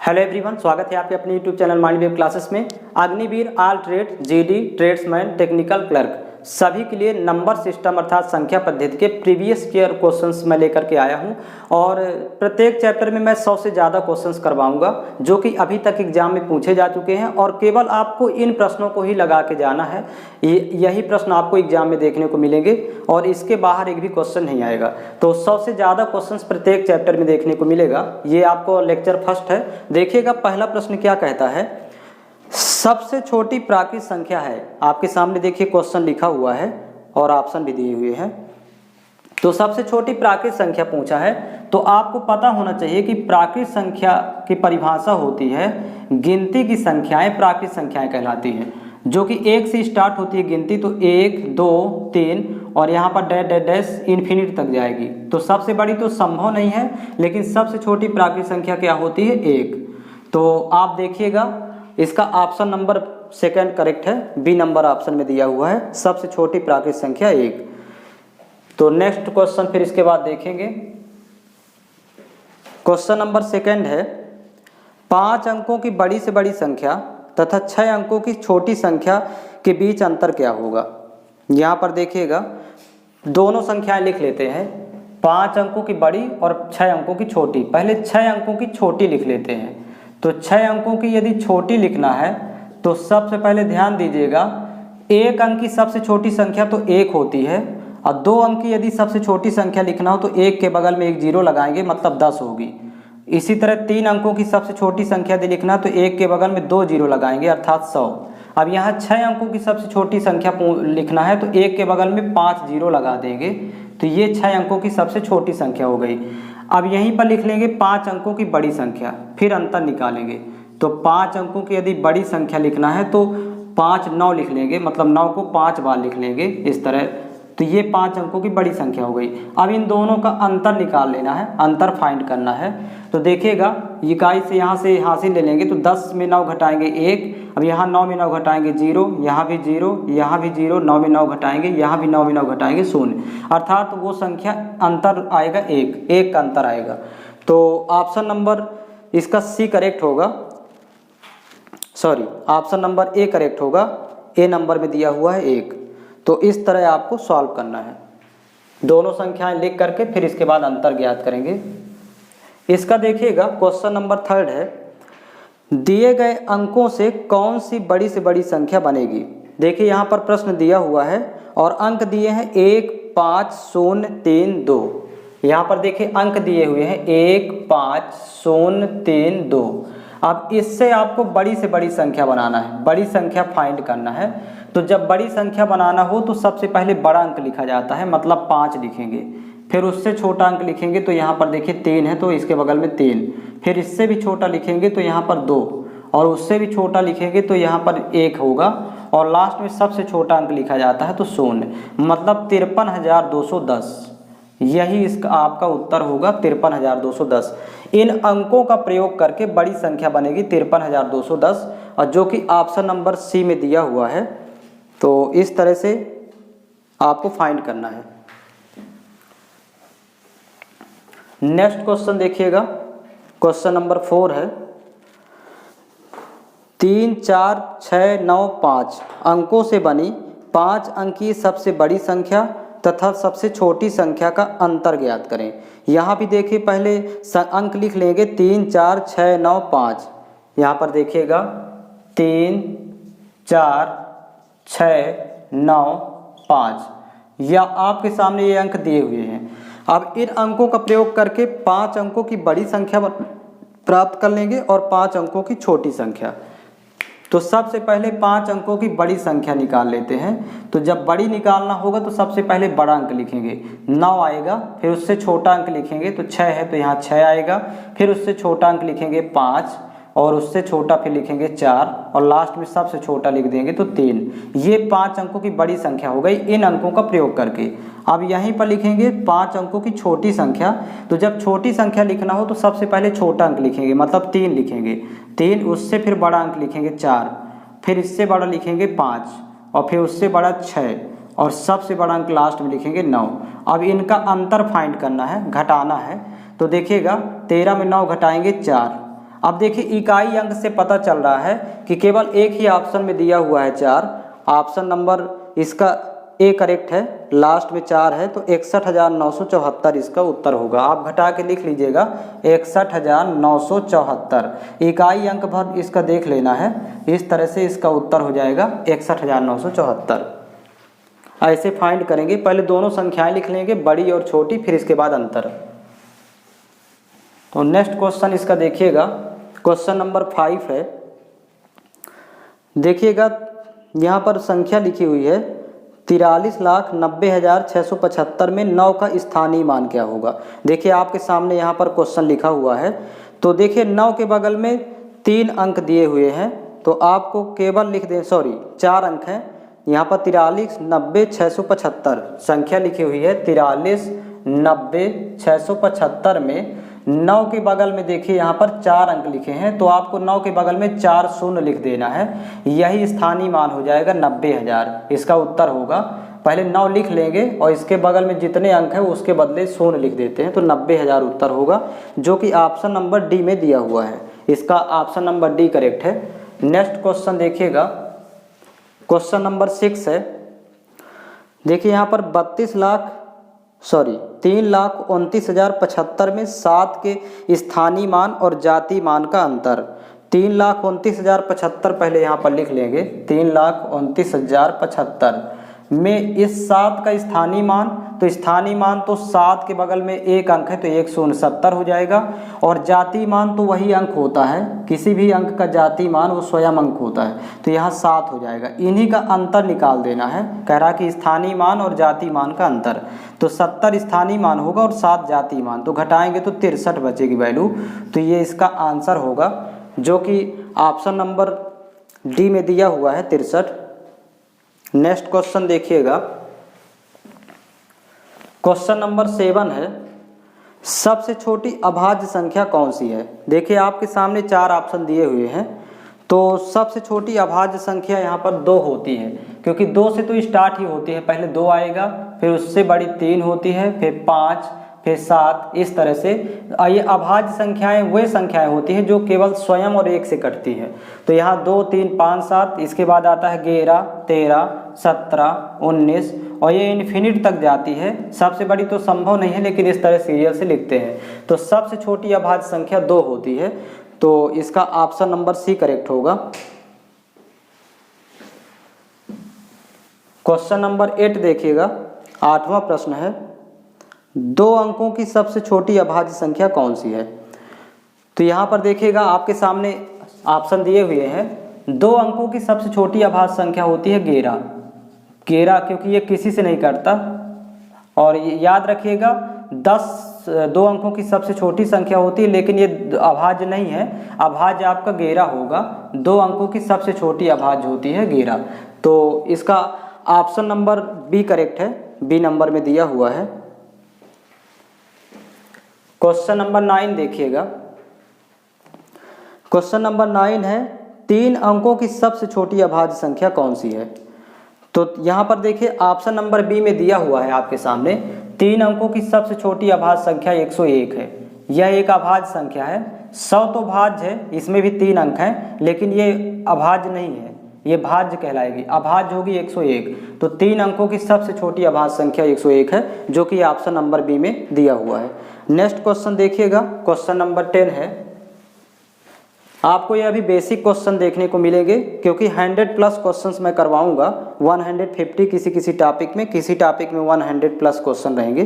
Hello everyone, स्वागत है आपके अपने YouTube channel mind wave classes में। Agniveer all trade GD tradesman technical clerk सभी के लिए नंबर सिस्टम अर्थात संख्या पद्धति के प्रीवियस ईयर क्वेश्चंस मैं लेकर के आया हूं और प्रत्येक चैप्टर में मैं 100 से ज़्यादा क्वेश्चंस करवाऊंगा जो कि अभी तक एग्जाम में पूछे जा चुके हैं और केवल आपको इन प्रश्नों को ही लगा के जाना है। यही प्रश्न आपको एग्जाम में देखने को मिलेंगे और इसके बाहर एक भी क्वेश्चन नहीं आएगा। तो 100 से ज़्यादा क्वेश्चंस प्रत्येक चैप्टर में देखने को मिलेगा। ये आपको लेक्चर फर्स्ट है। देखिएगा पहला प्रश्न क्या कहता है, सबसे छोटी प्राकृत संख्या है। आपके सामने देखिए क्वेश्चन लिखा हुआ है और ऑप्शन भी दिए हुए हैं। तो सबसे छोटी प्राकृत संख्या पूछा है तो आपको पता होना चाहिए कि प्राकृत संख्या की परिभाषा होती है, गिनती की संख्याएं प्राकृत संख्याएं कहलाती हैं, जो कि 1 से स्टार्ट होती है गिनती। तो 1 2 3 और यहाँ पर डैश डैश डैश इन्फिनिटी तक जाएगी। तो सबसे बड़ी तो संभव नहीं है, लेकिन सबसे छोटी प्राकृत संख्या क्या होती है, 1। तो आप देखिएगा इसका ऑप्शन नंबर सेकंड करेक्ट है, बी नंबर ऑप्शन में दिया हुआ है, सबसे छोटी प्राकृत संख्या 1। तो नेक्स्ट क्वेश्चन फिर इसके बाद देखेंगे। क्वेश्चन नंबर सेकंड है, 5 अंकों की बड़ी से बड़ी संख्या तथा 6 अंकों की छोटी संख्या के बीच अंतर क्या होगा। यहाँ पर देखिएगा दोनों संख्याएं लिख लेते हैं, 5 अंकों की बड़ी और 6 अंकों की छोटी। पहले 6 अंकों की छोटी लिख लेते हैं। तो 6 अंकों की यदि छोटी लिखना है तो सबसे पहले ध्यान दीजिएगा, 1 अंक की सबसे छोटी संख्या तो 1 होती है और 2 अंक की यदि सबसे छोटी संख्या लिखना हो तो 1 के बगल में एक 0 लगाएंगे, मतलब 10 होगी। इसी तरह 3 अंकों की सबसे छोटी संख्या यदि लिखना तो 1 के बगल में 2 0 लगाएंगे, अर्थात 100। अब यहाँ 6 अंकों की सबसे छोटी संख्या लिखना है तो 1 के बगल में 5 0 लगा देंगे। तो ये 6 अंकों की सबसे छोटी संख्या हो गई। अब यहीं पर लिख लेंगे 5 अंकों की बड़ी संख्या, फिर अंतर निकालेंगे। तो 5 अंकों की यदि बड़ी संख्या लिखना है तो 5 9 लिख लेंगे, मतलब 9 को 5 बार लिख लेंगे इस तरह। तो ये 5 अंकों की बड़ी संख्या हो गई। अब इन दोनों का अंतर निकाल लेना है, अंतर फाइंड करना है। तो देखिएगा इकाई से यहाँ से हासिल ले लेंगे तो 10 में 9 घटाएंगे 1। अब यहाँ 9 में 9 घटाएंगे 0, यहाँ भी 0, यहाँ भी 0, 9 में 9 घटाएंगे, यहाँ भी 9 में 9 घटाएंगे 0, अर्थात वो संख्या अंतर आएगा 1 का अंतर आएगा। तो ऑप्शन नंबर इसका सी करेक्ट होगा, sorry option number A correct होगा। ए नंबर में दिया हुआ है 1। तो इस तरह आपको सॉल्व करना है, दोनों संख्याएं लिख करके फिर इसके बाद अंतर ज्ञात करेंगे। इसका देखिएगा क्वेश्चन नंबर थर्ड है, दिए गए अंकों से कौन सी बड़ी से बड़ी संख्या बनेगी। देखिए यहाँ पर प्रश्न दिया हुआ है और अंक दिए हैं 1 5 0 3 2। यहाँ पर देखिए अंक दिए हुए हैं 1 5 0 3 2। अब इससे आपको बड़ी से बड़ी संख्या बनाना है, बड़ी संख्या फाइंड करना है। तो जब बड़ी संख्या बनाना हो तो सबसे पहले बड़ा अंक लिखा जाता है, मतलब 5 लिखेंगे। फिर उससे छोटा अंक लिखेंगे तो यहाँ पर देखिए 3 है तो इसके बगल में 3। फिर इससे भी छोटा लिखेंगे तो यहाँ पर 2 और उससे भी छोटा लिखेंगे तो यहाँ पर 1 होगा और लास्ट में सबसे छोटा अंक लिखा जाता है तो 0, मतलब 53,210। यही इसका आपका उत्तर होगा, 53,210। इन अंकों का प्रयोग करके बड़ी संख्या बनेगी 53,210 और जो कि ऑप्शन नंबर सी में दिया हुआ है। तो इस तरह से आपको फाइंड करना है। नेक्स्ट क्वेश्चन देखिएगा, क्वेश्चन नंबर 4 है, 3 4 6 9 5 अंकों से बनी 5 अंकीय सबसे बड़ी संख्या तथा सबसे छोटी संख्या का अंतर ज्ञात करें। यहाँ भी देखिए पहले अंक लिख लेंगे 3 4 6 9 5। यहाँ पर देखिएगा 3 4 6 9 5, या आपके सामने ये अंक दिए हुए हैं। अब इन अंकों का प्रयोग करके 5 अंकों की बड़ी संख्या प्राप्त कर लेंगे और 5 अंकों की छोटी संख्या। तो सबसे पहले 5 अंकों की बड़ी संख्या निकाल लेते हैं। तो जब बड़ी निकालना होगा तो सबसे पहले बड़ा अंक लिखेंगे, 9 आएगा। फिर उससे छोटा अंक लिखेंगे तो 6 है तो यहाँ 6 आएगा। फिर उससे छोटा अंक लिखेंगे 5 और उससे छोटा फिर लिखेंगे 4 और लास्ट में सबसे छोटा लिख देंगे तो 3। ये 5 अंकों की बड़ी संख्या हो गई इन अंकों का प्रयोग करके। अब यहीं पर लिखेंगे 5 अंकों की छोटी संख्या। तो जब छोटी संख्या लिखना हो तो सबसे पहले छोटा अंक लिखेंगे, मतलब 3 लिखेंगे, 3, उससे फिर बड़ा अंक लिखेंगे 4, फिर इससे बड़ा लिखेंगे 5 और फिर उससे बड़ा 6 और सबसे बड़ा अंक लास्ट में लिखेंगे 9। अब इनका अंतर फाइंड करना है, घटाना है। तो देखिएगा 13 में 9 घटाएंगे 4, अब देखिए इकाई अंक से पता चल रहा है कि केवल एक ही ऑप्शन में दिया हुआ है 4, ऑप्शन नंबर इसका ए करेक्ट है, लास्ट में 4 है, तो 61,974 इसका उत्तर होगा। आप घटा के लिख लीजिएगा 61,974, इकाई अंक भर इसका देख लेना है, इस तरह से इसका उत्तर हो जाएगा 61,974। ऐसे फाइंड करेंगे, पहले दोनों संख्याएं लिख लेंगे बड़ी और छोटी, फिर इसके बाद अंतर। तो नेक्स्ट क्वेश्चन इसका देखिएगा, क्वेश्चन नंबर 5 है। देखिएगा यहाँ पर संख्या लिखी हुई है 43,90,675 में 9 का स्थानीय मान क्या होगा। देखिए आपके सामने यहाँ पर क्वेश्चन लिखा हुआ है, तो देखिए 9 के बगल में 3 अंक दिए हुए हैं, तो आपको केवल लिख दें, 4 अंक हैं यहाँ पर, 43,90,675 संख्या लिखी हुई है, 43,90,675 में 9 के बगल में देखिए यहाँ पर 4 अंक लिखे हैं, तो आपको 9 के बगल में 4 शून्य लिख देना है, यही स्थानीय मान हो जाएगा 90,000, इसका उत्तर होगा। पहले 9 लिख लेंगे और इसके बगल में जितने अंक हैं उसके बदले शून्य लिख देते हैं, तो 90,000 उत्तर होगा, जो कि ऑप्शन नंबर डी में दिया हुआ है। इसका ऑप्शन नंबर डी करेक्ट है। नेक्स्ट क्वेश्चन देखिएगा, क्वेश्चन नंबर 6 है। देखिए यहाँ पर 3,29,075 में 7 के स्थानीय मान और जातीय मान का अंतर। 3,29,075 पहले यहाँ पर लिख लेंगे, 3,29,075 में इस 7 का स्थानीय मान, तो स्थानीय मान तो 7 के बगल में 1 अंक है, तो 170 हो जाएगा, और जातीय मान तो वही अंक होता है, किसी भी अंक का जातीय मान वो स्वयं अंक होता है, तो यहाँ 7 हो जाएगा। इन्हीं का अंतर निकाल देना है, कह रहा कि स्थानीय मान और जातीय मान का अंतर, तो 70 स्थानीय मान होगा और 7 जातीय मान, तो घटाएंगे तो 63 बचेगी वैल्यू, तो ये इसका आंसर होगा, जो कि ऑप्शन नंबर डी में दिया हुआ है 63। नेक्स्ट क्वेश्चन देखिएगा, क्वेश्चन नंबर 7 है। सबसे छोटी अभाज्य संख्या कौन सी है। देखिए आपके सामने 4 ऑप्शन दिए हुए हैं, तो सबसे छोटी अभाज्य संख्या यहाँ पर 2 होती है, क्योंकि 2 से तो स्टार्ट ही होती है, पहले 2 आएगा, फिर उससे बड़ी 3 होती है, फिर 5, फिर 7, इस तरह से। ये अभाज्य संख्याएं वे संख्याएं होती हैं जो केवल स्वयं और 1 से कटती हैं, तो यहाँ 2, 3, 5, 7, इसके बाद आता है 11, 13, 17, 19 और ये इन्फिनिट तक जाती है। सबसे बड़ी तो संभव नहीं है, लेकिन इस तरह सीरियल से लिखते हैं, तो सबसे छोटी अभाज्य संख्या 2 होती है, तो इसका ऑप्शन नंबर सी करेक्ट होगा। क्वेश्चन नंबर 8 देखिएगा, 8वां प्रश्न है। 2 अंकों की सबसे छोटी अभाज्य संख्या कौन सी है। तो यहाँ पर देखिएगा आपके सामने ऑप्शन दिए हुए हैं। 2 अंकों की सबसे छोटी अभाज्य संख्या होती है 11, क्योंकि ये किसी से नहीं कटता, और याद रखिएगा 2 अंकों की सबसे छोटी संख्या होती है, लेकिन ये अभाज्य नहीं है, अभाज्य आपका 11 होगा। 2 अंकों की सबसे छोटी अभाज्य होती है 11, तो इसका ऑप्शन नंबर बी करेक्ट है, बी नंबर में दिया हुआ है। क्वेश्चन नंबर 9 देखिएगा, क्वेश्चन नंबर 9 है। 3 अंकों की सबसे छोटी अभाज्य संख्या कौन सी है। तो यहाँ पर देखिए ऑप्शन नंबर बी में दिया हुआ है आपके सामने, 3 अंकों की सबसे छोटी अभाज्य संख्या 101 है। यह एक अभाज्य संख्या है, 100 तो भाज्य है, इसमें भी 3 अंक हैं, लेकिन ये अभाज्य नहीं है, ये भाज्य कहलाएगी, अभाज्य होगी 101, तो 3 अंकों की सबसे छोटी अभाज्य संख्या 101 है, जो कि ऑप्शन नंबर बी में दिया हुआ है। नेक्स्ट क्वेश्चन देखिएगा, क्वेश्चन नंबर 10 है। आपको ये अभी बेसिक क्वेश्चन देखने को मिलेंगे, क्योंकि 100+ क्वेश्चंस मैं करवाऊंगा, 150 किसी टॉपिक में, किसी टॉपिक में 100+ क्वेश्चन रहेंगे,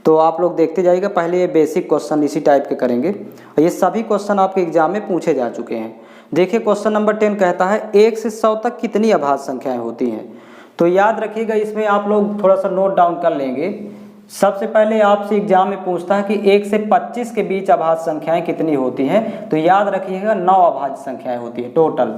तो आप लोग देखते जाइएगा। पहले ये बेसिक क्वेश्चन इसी टाइप के करेंगे, और ये सभी क्वेश्चन आपके एग्जाम में पूछे जा चुके हैं। देखिए क्वेश्चन नंबर 10 कहता है 1 से 100 तक कितनी अभाज्य संख्याएं होती हैं। तो याद रखिएगा, इसमें आप लोग थोड़ा सा नोट डाउन कर लेंगे। सबसे पहले आपसे एग्जाम में पूछता है कि 1 से 25 के बीच अभाज्य संख्याएं कितनी होती हैं, तो याद रखिएगा 9 अभाज्य संख्याएं होती है टोटल।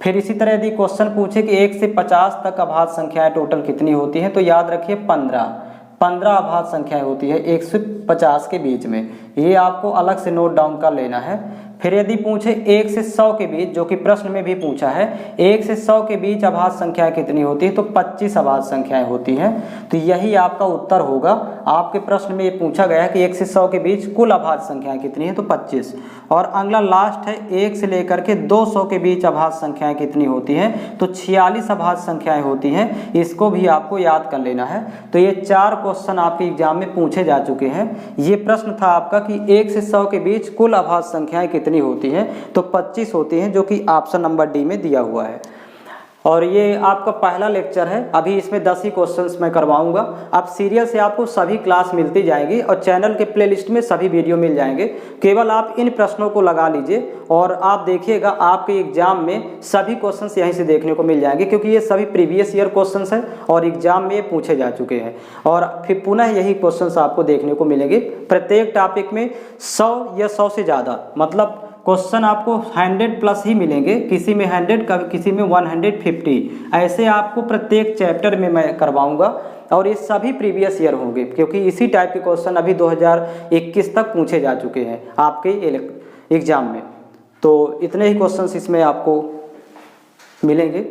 फिर इसी तरह यदि क्वेश्चन पूछे कि 1 से 50 तक अभाज्य संख्याएं टोटल कितनी होती हैं, तो याद रखिए 15 अभाज्य संख्याएं होती है 1 से 50 के बीच में। ये आपको अलग से नोट डाउन कर लेना है। फिर यदि पूछे 1 से 100 के बीच, जो कि प्रश्न में भी पूछा है, 1 से 100 के बीच अभाज्य संख्याएं कितनी होती है, तो 25 अभाज्य संख्याएं होती हैं। तो यही आपका उत्तर होगा। आपके प्रश्न में ये पूछा गया है कि 1 से 100 के बीच कुल अभाज्य संख्याएं कितनी है, तो 25। और अगला लास्ट है 1 से लेकर के 200 के बीच अभाज्य संख्याएं कितनी होती हैं, तो 46 अभाज्य संख्याएं होती हैं। इसको भी आपको याद कर लेना है। तो ये 4 क्वेश्चन आपके एग्जाम में पूछे जा चुके हैं। ये प्रश्न था आपका कि 1 से 100 के बीच कुल अभाज्य संख्याएं कितनी होती हैं, तो 25 होती हैं, जो कि ऑप्शन नंबर डी में दिया हुआ है। और ये आपका पहला लेक्चर है। अभी इसमें 10 ही क्वेश्चंस मैं करवाऊंगा। अब सीरियल से आपको सभी क्लास मिलती जाएंगी और चैनल के प्लेलिस्ट में सभी वीडियो मिल जाएंगे। केवल आप इन प्रश्नों को लगा लीजिए और आप देखिएगा आपके एग्जाम में सभी क्वेश्चंस यहीं से देखने को मिल जाएंगे, क्योंकि ये सभी प्रीवियस ईयर क्वेश्चंस हैं और एग्जाम में पूछे जा चुके हैं। और फिर पुनः यही क्वेश्चंस आपको देखने को मिलेंगे। प्रत्येक टॉपिक में 100 या 100 से ज़्यादा मतलब क्वेश्चन आपको 100 प्लस ही मिलेंगे। किसी में 100, किसी में 150, ऐसे आपको प्रत्येक चैप्टर में मैं करवाऊंगा। और ये सभी प्रीवियस ईयर होंगे, क्योंकि इसी टाइप के क्वेश्चन अभी 2021 तक पूछे जा चुके हैं आपके एग्जाम में। तो इतने ही क्वेश्चंस इसमें आपको मिलेंगे।